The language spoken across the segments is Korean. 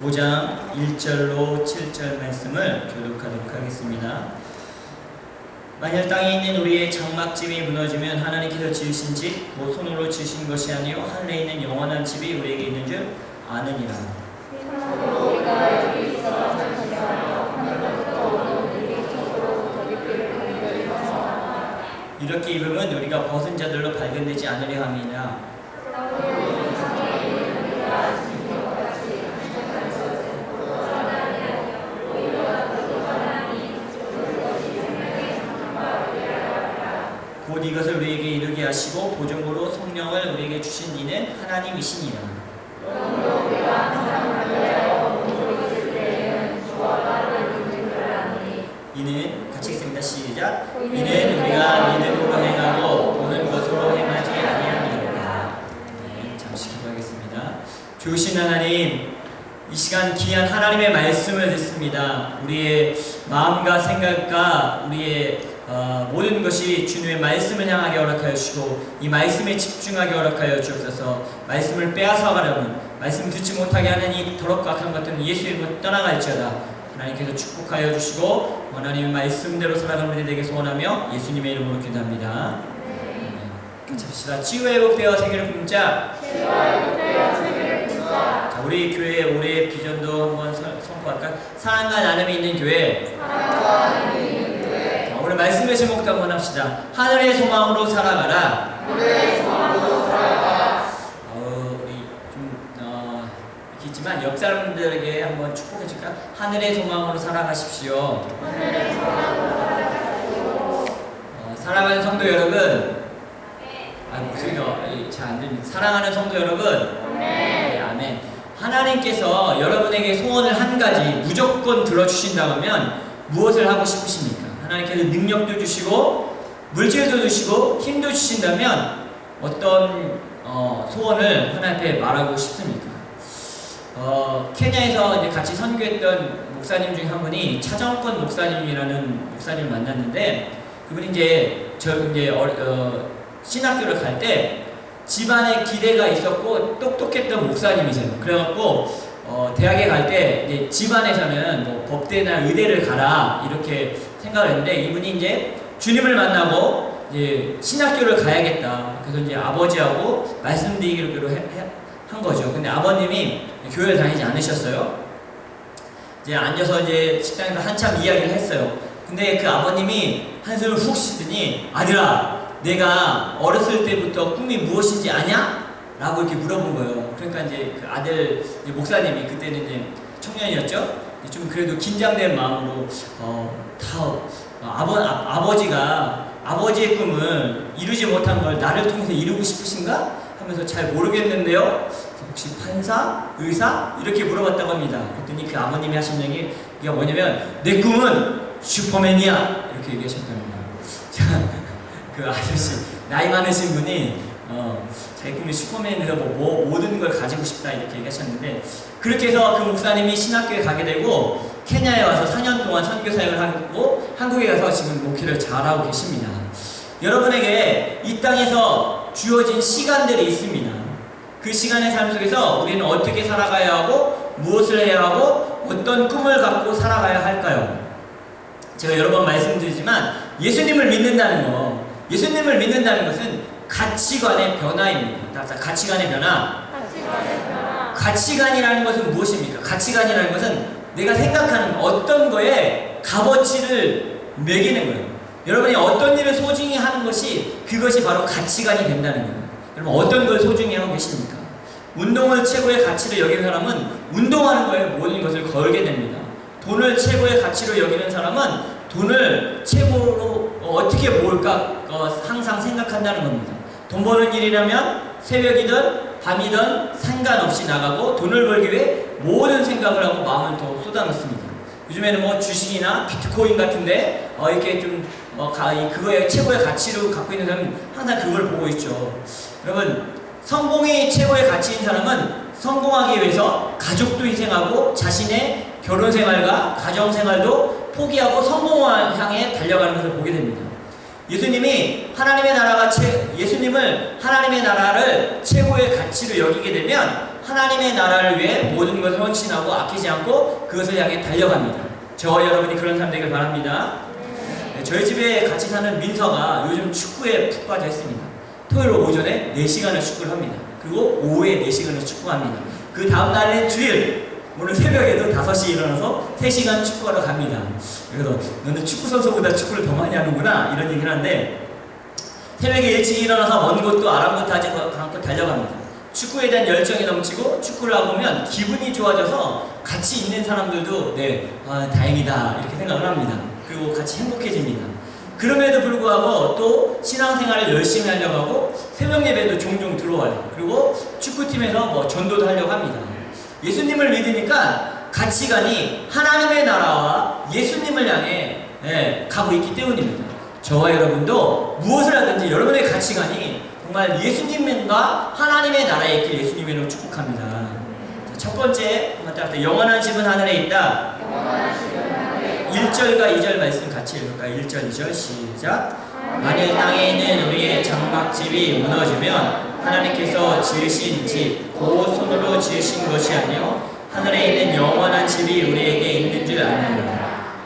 5장 1절로 7절 말씀을 교독하도록 하겠습니다. 만일 땅에 있는 우리의 장막집이 무너지면 하나님께서 지으신 집 곧 손으로 지으신 것이 아니요 하늘에 있는 영원한 집이 우리에게 있는 줄 아느니라. 우리가 여기 있어 하늘로부터 오는 우리 속으로 저기를 간절히 이렇게 입으면 우리가 벗은 자들로 발견되지 않으려 함이니라. 곧 이것을 우리에게 이루게 하시고 보증으로 성령을 우리에게 주신 이는 하나님이시니라. 이는 같이 읽습니다. 시작. 이는 우리가 믿음으로 행하고 보는 것으로 행하지 아니함이로다. 네, 잠시 기도하겠습니다. 좋으신 하나님, 이 시간 귀한 하나님의 말씀을 듣습니다. 우리의 마음과 생각과 우리의 모든 것이 주님의 말씀을 향하게 허락하여 주시고 이 말씀에 집중하게 허락하여 주옵소서. 말씀을 빼앗아가려는, 말씀 듣지 못하게 하는 이 더럽고 악한 것들은 예수 이름으로 떠나갈지어다. 하나님께서 축복하여 주시고 하나님의 말씀대로 살아가는 우리 되게 소원하며 예수님의 이름으로 기도합니다. 잡시다. 치유회복되어 세계를 품자. 자, 우리 교회의 올해의 비전도 한번 선포할까? 사랑과 나눔이 있는 교회. 오늘 말씀의 제목도 한번 합시다. 하늘의 소망으로 살아가라. 우리 좀 이렇게 있지만 옆 사람들에게 한번 축복해 줄까? 하늘의 소망으로 살아가십시오. 사랑하는 성도 여러분, 목소리가 잘 안 들립니다. 사랑하는 성도 여러분, 네, 아멘. 하나님께서 여러분에게 소원을 한 가지 무조건 들어주신다고 하면 무엇을 하고 싶으십니까? 하나님께서 능력도 주시고 물질도 주시고 힘도 주신다면 어떤 소원을 하나님 앞에 말하고 싶습니까? 케냐에서 이제 같이 선교했던 목사님 중에 한 분이 차정권 목사님이라는 목사님을 만났는데, 그분이 이제 신학교를 갈 때 집안에 기대가 있었고 똑똑했던 목사님이세요. 그래갖고 대학에 갈 때 이제 집안에서는 뭐 법대나 의대를 가라 이렇게 생각을 했는데, 이분이 이제 주님을 만나고 이제 신학교를 가야겠다. 그래서 이제 아버지하고 말씀드리기로 한 거죠. 근데 아버님이 교회를 다니지 않으셨어요. 이제 앉아서 이제 식당에서 한참 이야기를 했어요. 근데 그 아버님이 한숨을 훅 쉬더니, 아들아, 내가 어렸을 때부터 꿈이 무엇인지 아냐? 라고 이렇게 물어본 거예요. 그러니까 이제 그 아들 이제 목사님이 그때는 이제 청년이었죠. 좀 그래도 긴장된 마음으로 아버지가 아버지의 꿈을 이루지 못한 걸 나를 통해서 이루고 싶으신가? 하면서 잘 모르겠는데요. 혹시 판사? 의사? 이렇게 물어봤다고 합니다. 그랬더니 그 아버님이 하신 얘기가 뭐냐면, 내 꿈은 슈퍼맨이야! 이렇게 얘기하셨답니다. 그 아저씨, 나이 많으신 분이 자기 꿈이 슈퍼맨에서 모든 걸 가지고 싶다 이렇게 얘기하셨는데, 그렇게 해서 그 목사님이 신학교에 가게 되고 케냐에 와서 4년 동안 선교 사역을 하고 한국에 가서 지금 목회를 잘하고 계십니다. 여러분에게 이 땅에서 주어진 시간들이 있습니다. 그 시간의 삶 속에서 우리는 어떻게 살아가야 하고 무엇을 해야 하고 어떤 꿈을 갖고 살아가야 할까요? 제가 여러 번 말씀드리지만 예수님을 믿는다는 것은 가치관의 변화입니다. 가치관의 변화. 가치관이라는 것은 무엇입니까? 가치관이라는 것은 내가 생각하는 어떤 거에 값어치를 매기는 거예요. 여러분이 어떤 일을 소중히 하는 것이, 그것이 바로 가치관이 된다는 거예요. 여러분, 어떤 걸 소중히 하고 계십니까? 운동을 최고의 가치로 여기는 사람은 운동하는 거에 모든 것을 걸게 됩니다. 돈을 최고의 가치로 여기는 사람은 돈을 최고로 어떻게 모을까 항상 생각한다는 겁니다. 돈 버는 일이라면 새벽이든 밤이든 상관없이 나가고 돈을 벌기 위해 모든 생각을 하고 마음을 더 쏟아놓습니다. 요즘에는 뭐 주식이나 비트코인 같은데 이렇게 좀 그거의 최고의 가치로 갖고 있는 사람은 항상 그걸 보고 있죠. 여러분, 성공이 최고의 가치인 사람은 성공하기 위해서 가족도 희생하고 자신의 결혼 생활과 가정 생활도 포기하고 성공을 향해 달려가는 것을 보게 됩니다. 예수님을 하나님의 나라를 최고의 가치로 여기게 되면 하나님의 나라를 위해 모든 것을 헌신하고 아끼지 않고 그것을 향해 달려갑니다. 저와 여러분이 그런 사람 되길 바랍니다. 네, 저희 집에 같이 사는 민서가 요즘 축구에 푹 빠져 있습니다. 토요일 오전에 4시간을 축구를 합니다. 그리고 오후에 4시간을 축구합니다. 그 다음 날은 주일, 오늘 새벽에도 5시에 일어나서 3시간 축구하러 갑니다. 그래서 너는 축구 선수보다 축구를 더 많이 하는구나 이런 얘기를 하는데, 새벽에 일찍 일어나서 먼 곳도 아랑곳하지 않고 달려갑니다. 축구에 대한 열정이 넘치고 축구를 하고 보면 기분이 좋아져서 같이 있는 사람들도 다행이다 이렇게 생각을 합니다. 그리고 같이 행복해집니다. 그럼에도 불구하고 또 신앙생활을 열심히 하려고 하고 새벽 예배도 종종 들어와요. 그리고 축구팀에서 전도도 하려고 합니다. 예수님을 믿으니까 가치관이 하나님의 나라와 예수님을 향해 가고 있기 때문입니다. 저와 여러분도 무엇을 하든지 여러분의 가치관이 정말 예수님과 하나님의 나라에 있길 예수님으로 축복합니다. 첫 번째, 영원한 집은 하늘에 있다. 1절과 2절 말씀 같이 읽을까요? 1절, 2절 시작. 만일 땅에 있는 우리의 장막집이 무너지면 하나님께서 지으신 집, 곧 손으로 지으신 것이 아니요 하늘에 있는 영원한 집이 우리에게 있는 줄 아느니라.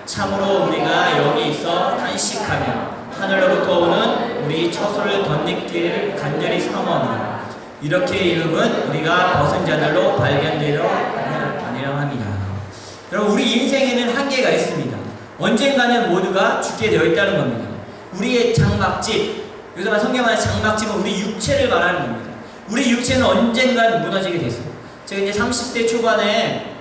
참으로 우리가 여기 있어 탄식하며 하늘로부터 오는 우리 처소를 덧입기를 간절히 사모하노라. 이렇게 이름은 우리가 벗은 자들로 발견되려 아니라 합니다. 여러분, 우리 인생에는 한계가 있습니다. 언젠가는 모두가 죽게 되어 있다는 겁니다. 우리의 장막집, 요즘 성경의 장막집은 우리 육체를 말하는 겁니다. 우리 육체는 언젠간 무너지게 됐어요. 제가 이제 30대 초반에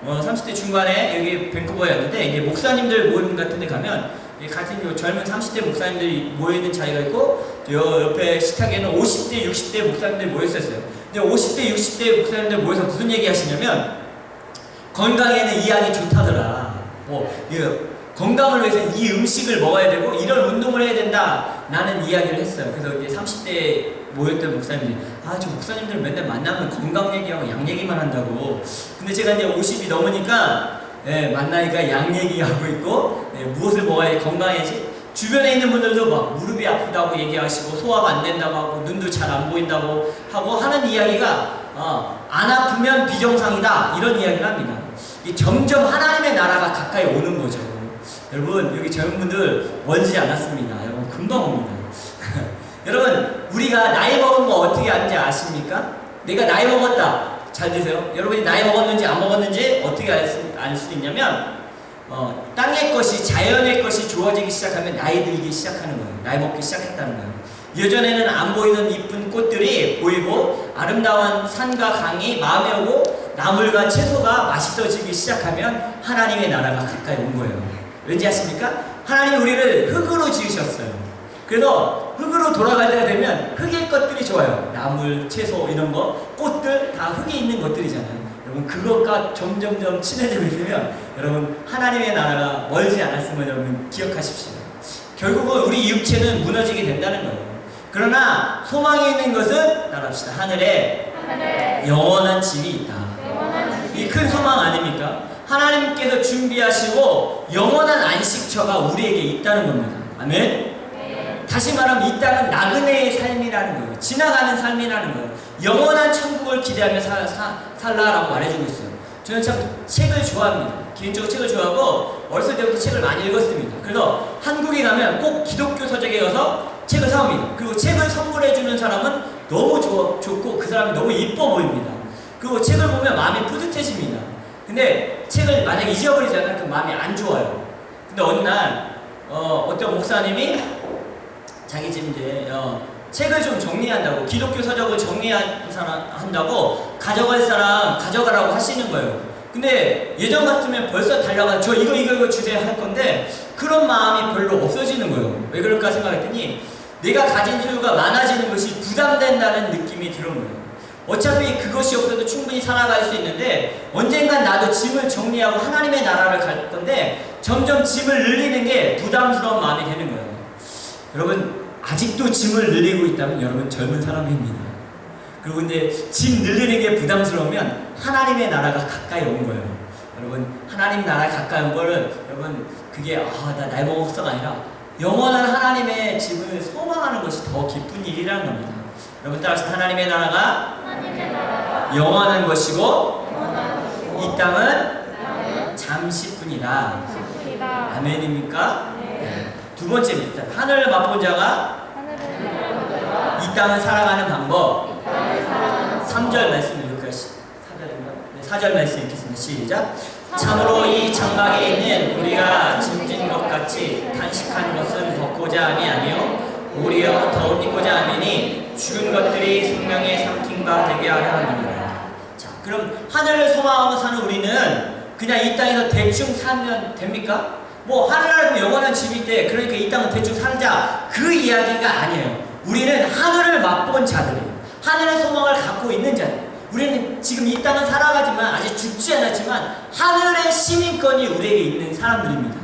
30대 중반에 여기 밴쿠버였는데, 이제 목사님들 모임 같은 데 가면 같은 젊은 30대 목사님들이 모여있는 자리가 있고, 옆에 식탁에는 50대, 60대 목사님들이 모였었어요. 근데 50대, 60대 목사님들 모여서 무슨 얘기 하시냐면, 건강에는 이 약이 좋다더라. 건강을 위해서 이 음식을 먹어야 되고, 이런 운동을 해야 된다. 라는 이야기를 했어요. 그래서 이제 30대 모였던 목사님들이, 저 목사님들 맨날 만나면 건강 얘기하고 양 얘기만 한다고. 근데 제가 이제 50이 넘으니까, 만나니까 양 얘기하고 있고, 무엇을 먹어야 건강해지? 주변에 있는 분들도 막 무릎이 아프다고 얘기하시고, 소화가 안 된다고 하고, 눈도 잘 안 보인다고 하고 하는 이야기가, 안 아프면 비정상이다. 이런 이야기를 합니다. 점점 하나님의 나라가 가까이 오는 거죠. 여러분, 여기 젊은 분들 멀지 않았습니다. 여러분, 금방 옵니다. 여러분, 우리가 나이 먹은 거 어떻게 아는지 아십니까? 내가 나이 먹었다. 잘 드세요. 여러분이 나이 먹었는지 안 먹었는지 어떻게 알 수 있냐면, 땅의 것이, 자연의 것이 좋아지기 시작하면 나이 들기 시작하는 거예요. 나이 먹기 시작했다는 거예요. 예전에는 안 보이는 이쁜 꽃들이 보이고, 아름다운 산과 강이 마음에 오고, 나물과 채소가 맛있어지기 시작하면 하나님의 나라가 가까이 온 거예요. 왠지 아십니까? 하나님이 우리를 흙으로 지으셨어요. 그래서 흙으로 돌아갈 때가 되면 흙의 것들이 좋아요. 나물, 채소 이런 거, 꽃들 다 흙에 있는 것들이잖아요. 여러분, 그것과 점점점 친해지고 있으면 여러분, 하나님의 나라가 멀지 않았음을 여러분 기억하십시오. 결국은 우리 육체는 무너지게 된다는 거예요. 그러나 소망이 있는 것은 따라합시다. 하늘에 영원한 집이 있다. 이 큰 소망 아닙니까? 하나님께서 준비하시고 영원한 안식처가 우리에게 있다는 겁니다. 아멘? 다시 말하면 이 땅은 나그네의 삶이라는 거예요. 지나가는 삶이라는 거예요. 영원한 천국을 기대하며 살라라고 말해주고 있어요. 저는 참 책을 좋아합니다. 개인적으로 책을 좋아하고 어렸을 때부터 책을 많이 읽었습니다. 그래서 한국에 가면 꼭 기독교 서적에 가서 책을 사옵니다. 그리고 책을 선물해주는 사람은 너무 좋고 그 사람이 너무 이뻐 보입니다. 그리고 책을 보면 마음이 뿌듯해집니다. 근데 책을 만약에 잊어버리잖아요. 그럼 마음이 안 좋아요. 근데 어느 날 어떤 목사님이 자기 집 이제 책을 좀 정리한다고, 기독교 서적을 한다고 가져갈 사람 가져가라고 하시는 거예요. 근데 예전 같으면 벌써 달려가 저 이거 주세요 할 건데 그런 마음이 별로 없어지는 거예요. 왜 그럴까 생각했더니 내가 가진 소유가 많아지는 것이 부담된다는 느낌이 드는 거예요. 어차피 그것이 없어도 충분히 살아갈 수 있는데 언젠간 나도 짐을 정리하고 하나님의 나라를 갈 건데 점점 짐을 늘리는 게 부담스러운 마음이 되는 거예요. 여러분, 아직도 짐을 늘리고 있다면 여러분 젊은 사람입니다. 그리고 이제 짐 늘리는 게 부담스러우면 하나님의 나라가 가까이 온 거예요. 여러분, 하나님 나라가 가까이 온 거를 여러분 그게 나 나이 먹었어가 아니라 영원한 하나님의 집을 소망하는 것이 더 기쁜 일이라는 겁니다. 여러분 따라서 하나님의 나라가 영원한 것이고 이 땅은 잠시뿐이다. 아멘입니까? 네. 두 번째입니다. 하늘을 맛본 자가 이 땅을 살아가는 방법. 3절 말씀을 읽을까요? 4절 말씀 읽겠습니다. 시작. 참으로 이 장막에 있는 우리가 짐진 것 같이 단식한 것은 벗고자 함이 아니요 오히려 더 입고자 하느니 죽은 것들이 생명의 삼킨 바 되게 하려 함이니라. 자, 그럼 하늘을 소망하고 사는 우리는 그냥 이 땅에서 대충 살면 됩니까? 뭐 하늘나라는 영원한 집이 있대. 그러니까 이 땅은 대충 살자. 그 이야기가 아니에요. 우리는 하늘을 맛본 자들이에요. 하늘의 소망을 갖고 있는 자들. 우리는 지금 이 땅은 살아가지만 아직 죽지 않았지만 하늘의 시민권이 우리에게 있는 사람들입니다.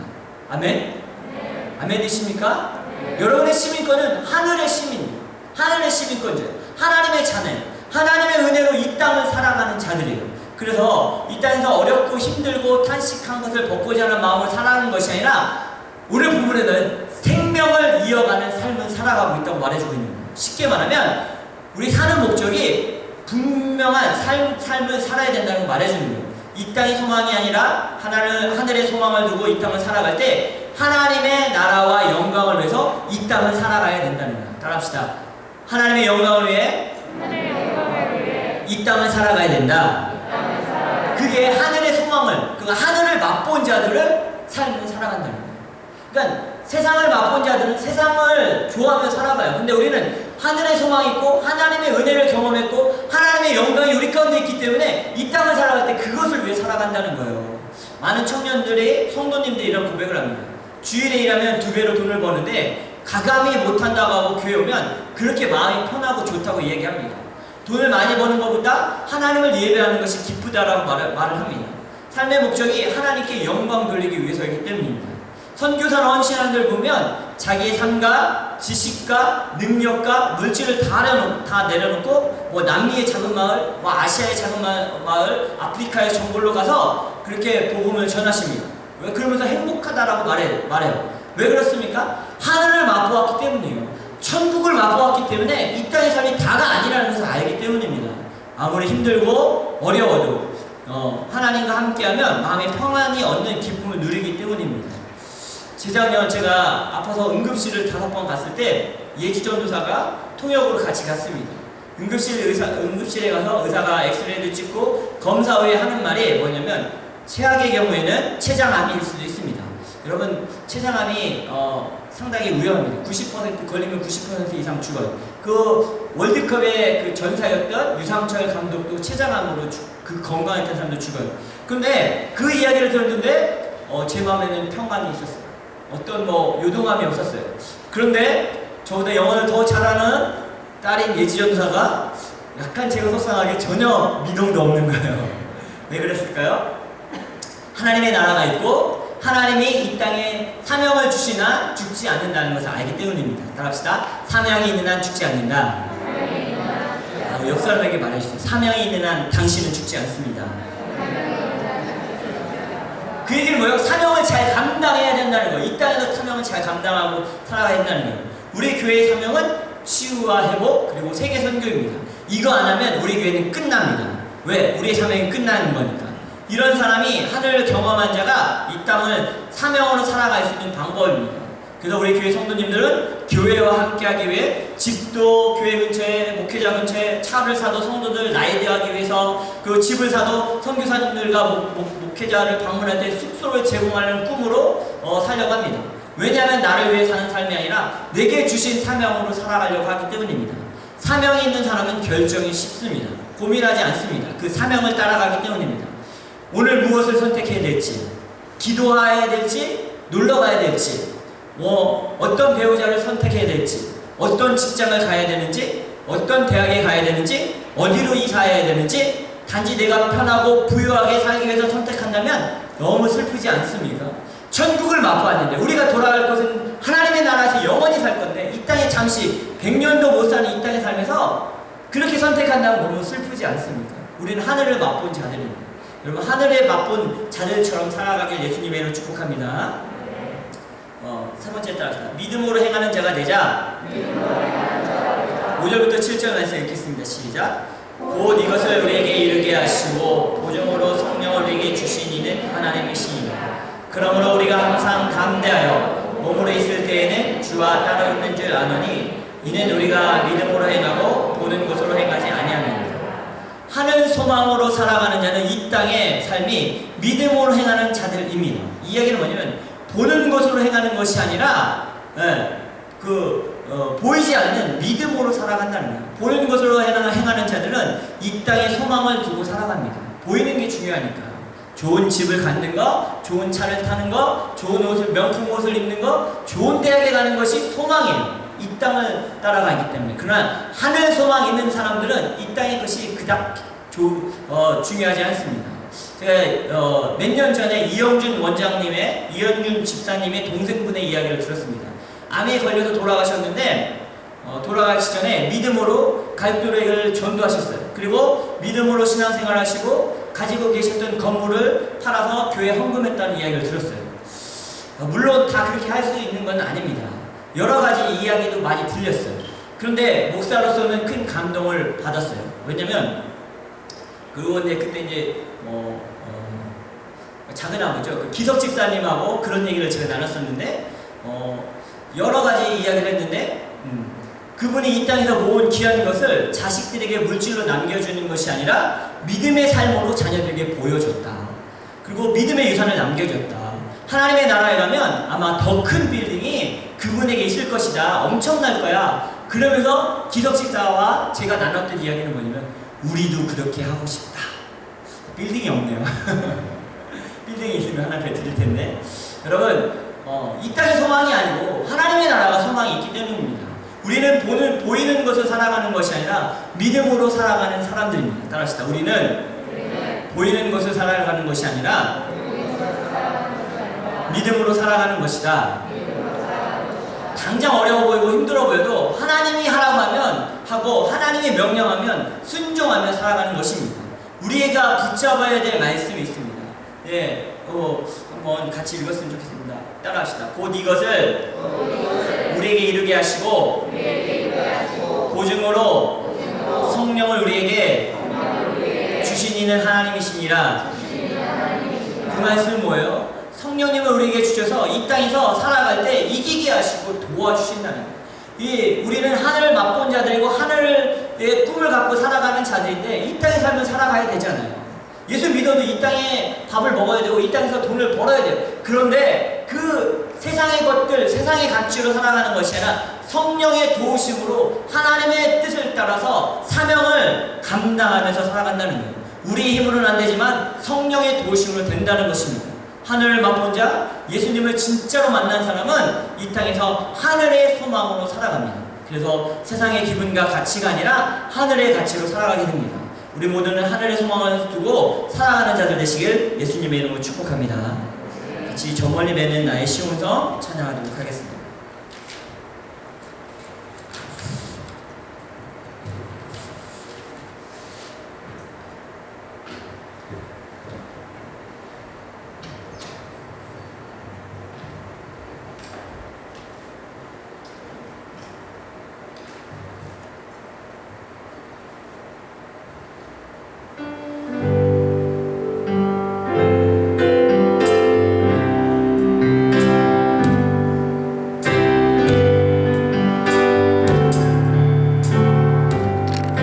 아멘? 아멘이십니까? 여러분의 시민권은 하늘의 시민이에요. 하늘의 시민권자, 하나님의 자녀, 하나님의 은혜로 이 땅을 살아가는 자들이에요. 그래서 이 땅에서 어렵고 힘들고 탄식한 것을 벗고자 하는 마음을 살아가는 것이 아니라 오늘 본문에는 생명을 이어가는 삶을 살아가고 있다고 말해주고 있는 거예요. 쉽게 말하면 우리 사는 목적이 분명한 삶을 살아야 된다는 걸 말해주는 거예요. 이 땅의 소망이 아니라 하늘의 소망을 두고 이 땅을 살아갈 때 하나님의 나라와 영광을 위해서 이 땅을 살아가야 된다는 거예요. 따라합시다. 하나님의 영광을 위해 이 땅을 살아가야 된다. 그게 하늘의 소망을, 그러니까 하늘을 맛본 자들을 삶을 살아간다는 거예요. 그러니까 세상을 맛본 자들은 세상을 좋아하며 살아가요. 근데 우리는 하늘의 소망이 있고 하나님의 은혜를 경험했고 하나님의 영광이 우리 가운데 있기 때문에 이 땅을 살아갈 때 그것을 위해 살아간다는 거예요. 많은 청년들이, 성도님들이 이런 고백을 합니다. 주일에 일하면 2배로 돈을 버는데 가감히 못한다고 하고 교회 오면 그렇게 마음이 편하고 좋다고 얘기합니다. 돈을 많이 버는 것보다 하나님을 예배하는 것이 기쁘다라고 말을 합니다. 삶의 목적이 하나님께 영광 돌리기 위해서이기 때문입니다. 선교사 헌신하는 보면 자기의 삶과 지식과 능력과 물질을 다 내려놓고 뭐 남미의 작은 마을, 뭐 아시아의 작은 마을, 아프리카의 정글로 가서 그렇게 복음을 전하십니다. 왜? 그러면서 행복하다라고 말해요. 왜 그렇습니까? 하늘을 맛보았기 때문이에요. 천국을 맛보았기 때문에 이 땅의 삶이 다가 아니라는 것을 알기 때문입니다. 아무리 힘들고 어려워도 하나님과 함께하면 마음의 평안이 얻는 기쁨을 누리기 때문입니다. 재작년 제가 아파서 응급실을 5번 갔을 때 예지전도사가 통역으로 같이 갔습니다. 응급실에 가서 의사가 엑스레이를 찍고 검사 후에 하는 말이 뭐냐면 최악의 경우에는 췌장암일 수도 있습니다. 여러분 췌장암이 상당히 위험합니다. 90% 걸리면 90% 이상 죽어요. 그 월드컵의 그 전사였던 유상철 감독도 췌장암으로 그 건강했던 사람도 죽어요. 그런데 그 이야기를 들었는데 제 마음에는 평안이 있었어요. 어떤 뭐 요동함이 없었어요. 그런데 저보다 영어를 더 잘하는 딸인 예지전사가 약간 제가 속상하게 전혀 미동도 없는 거예요. 왜 그랬을까요? 하나님의 나라가 있고 하나님이 이 땅에 사명을 주시나 죽지 않는다는 것을 알기 때문입니다. 따라합시다. 사명이 있는 한 죽지 않는다. 옆 사람에게 말해주세요. 사명이 있는 한 당신은 죽지 않습니다. 그 얘기는 뭐예요? 사명을 잘 감당해야 된다는 거예요. 이 땅에서 사명을 잘 감당하고 살아가야 된다는 거예요. 우리 교회의 사명은 치유와 회복 그리고 세계 선교입니다. 이거 안 하면 우리 교회는 끝납니다. 왜? 우리의 사명이 끝나는 거니까. 이런 사람이 하늘을 경험한 자가 이 땅을 사명으로 살아갈 수 있는 방법입니다. 그래서 우리 교회 성도님들은 교회와 함께하기 위해 집도 교회 근처에, 목회자 근처에 차를 사도 성도들 라이드하기 위해서, 그 집을 사도 선교사님들과 목회자를 방문할 때 숙소를 제공하는 꿈으로 살려고 합니다. 왜냐하면 나를 위해 사는 삶이 아니라 내게 주신 사명으로 살아가려고 하기 때문입니다. 사명이 있는 사람은 결정이 쉽습니다. 고민하지 않습니다. 그 사명을 따라가기 때문입니다. 오늘 무엇을 선택해야 될지, 기도해야 될지, 놀러 가야 될지, 어떤 배우자를 선택해야 될지, 어떤 직장을 가야 되는지, 어떤 대학에 가야 되는지, 어디로 이사해야 되는지, 단지 내가 편하고 부유하게 살기 위해서 선택한다면 너무 슬프지 않습니까? 천국을 맛보았는데 우리가 돌아갈 곳은 하나님의 나라에서 영원히 살 건데 이 땅에 잠시 100년도 못 사는 이 땅에 살면서 그렇게 선택한다면 너무 슬프지 않습니까? 우리는 하늘을 맛본 자들입니다. 여러분 하늘에 맛본 자들처럼 살아가길 예수님의 이름으로 축복합니다. 세 번째 따라합시다. 믿음으로 행하는 자가 되자. 5절부터 7절 말씀 읽겠습니다. 시작. 곧 이것을 우리에게 이르게 하시고 보증으로 성령을 우리에게 주신 이는 하나님이시니라. 그러므로 우리가 항상 담대하여 몸으로 있을 때에는 주와 따로 있는 줄 아노니 이는 우리가 믿음으로 행하고 보는 것으로 행하지 아니함이니라. 하는 소망으로 살아가는 자는 이 땅의 삶이 믿음으로 행하는 자들입니다. 이 이야기는 뭐냐면 보는 것으로 행하는 것이 아니라 보이지 않는 믿음으로 살아간다는 거예요. 보는 것으로 행하는 자들은 이 땅에 소망을 두고 살아갑니다. 보이는 게 중요하니까. 좋은 집을 갖는 거, 좋은 차를 타는 거, 좋은 옷을, 명품 옷을 입는 거, 좋은 대학에 가는 것이 소망이에요. 이 땅을 따라가기 때문에. 그러나 하늘 소망 있는 사람들은 이 땅의 것이 그닥 중요하지 않습니다. 제가 몇 년 전에 이영준 집사님의 동생분의 이야기를 들었습니다. 암에 걸려서 돌아가셨는데 돌아가시 전에 믿음으로 가족들에게 전도하셨어요. 그리고 믿음으로 신앙생활 하시고 가지고 계셨던 건물을 팔아서 교회에 헌금했다는 이야기를 들었어요. 물론 다 그렇게 할 수 있는 건 아닙니다. 여러 가지 이야기도 많이 들렸어요. 그런데 목사로서는 큰 감동을 받았어요. 왜냐면 그때 이제 작은 아버죠. 기석 집사님하고 그런 얘기를 제가 나눴었는데 여러 가지 이야기를 했는데 그분이 이 땅에서 모은 귀한 것을 자식들에게 물질로 남겨주는 것이 아니라 믿음의 삶으로 자녀들에게 보여줬다. 그리고 믿음의 유산을 남겨줬다. 하나님의 나라에 가면 아마 더 큰 빌딩이 그분에게 있을 것이다. 엄청날 거야. 그러면서 기석 집사와 제가 나눴던 이야기는 뭐냐면 우리도 그렇게 하고 싶다. 빌딩이 없네요. 빌딩이 있으면 하나님께 드릴 텐데 여러분 이 땅의 소망이 아니고 하나님의 나라가 소망이 있기 때문입니다. 우리는 보이는 것을 살아가는 것이 아니라 믿음으로 살아가는 사람들입니다. 따라합시다. 우리는 보이는 것을 살아가는 것이 아니라 믿음으로 살아가는 것이다. 당장 어려워 보이고 힘들어 보여도 하나님이 하라고 하면 하고 하나님이 명령하면 순종하며 살아가는 것입니다. 우리가 붙잡아야 될 말씀이 있습니다. 예, 한번 같이 읽었으면 좋겠습니다. 따라합시다. 곧 이것을 우리에게 이르게 하시고 보증으로 성령을 우리에게 주신 이는 하나님이시니라. 그 말씀은 뭐예요? 성령님을 우리에게 주셔서 이 땅에서 살아갈 때 이기게 하시고 도와주신다는 거예요. 우리는 하늘을 맛본 자들이고 하늘의 꿈을 갖고 살아가는 자들인데 이 땅에 살면 살아가야 되잖아요. 예수 믿어도 이 땅에 밥을 먹어야 되고 이 땅에서 돈을 벌어야 돼요. 그런데 그 세상의 것들, 세상의 가치로 살아가는 것이 아니라 성령의 도우심으로 하나님의 뜻을 따라서 사명을 감당하면서 살아간다는 거예요. 우리의 힘으로는 안 되지만 성령의 도우심으로 된다는 것입니다. 하늘을 맛본 자, 예수님을 진짜로 만난 사람은 이 땅에서 하늘의 소망으로 살아갑니다. 그래서 세상의 기분과 가치가 아니라 하늘의 가치로 살아가게 됩니다. 우리 모두는 하늘의 소망을 두고 살아가는 자들 되시길 예수님의 이름으로 축복합니다. 같이 저 멀리 매는 나의 시온성 찬양하도록 하겠습니다.